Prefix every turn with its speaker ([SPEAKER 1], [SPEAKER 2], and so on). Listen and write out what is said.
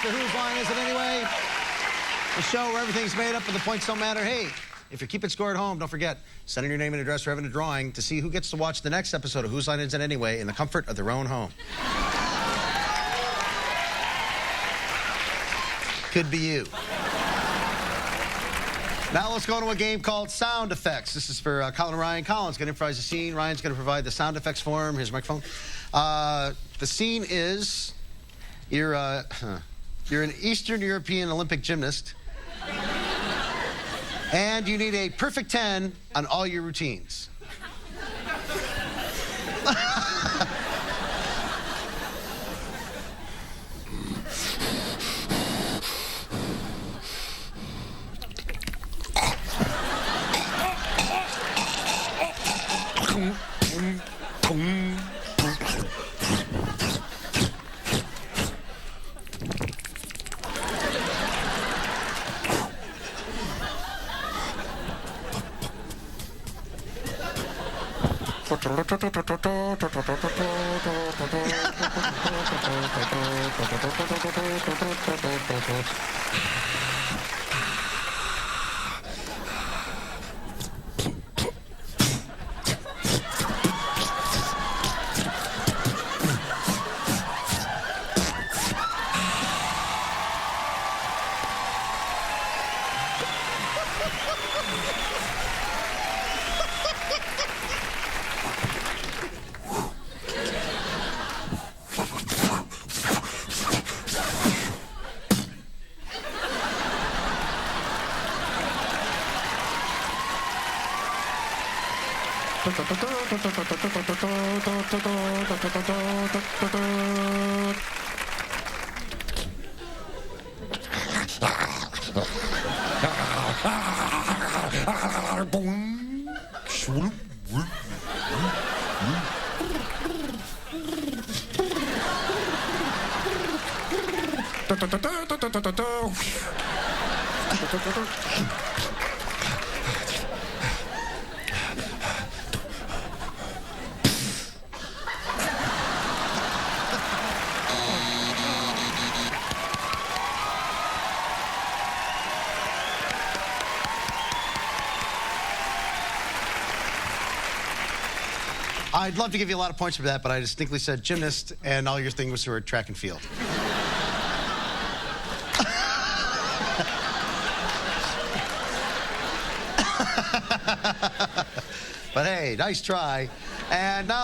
[SPEAKER 1] to Whose Line Is It Anyway? The show where everything's made up but the points don't matter. Hey, if you're keeping score at home, don't forget, send in your name and address for having a drawing to see who gets to watch the next episode of Whose Line Is It Anyway in the comfort of their own home. Could be you. Now let's go to a game called Sound Effects. This is for Colin and Ryan. Colin's going to improvise the scene. Ryan's going to provide the sound effects for him. Here's your microphone. The scene is you're an Eastern European Olympic gymnast, and you need a perfect 10 on all your routines. I'd love to give you a lot of points for that, but I distinctly said gymnast, and all your thing was for track and field. But hey, nice try. And now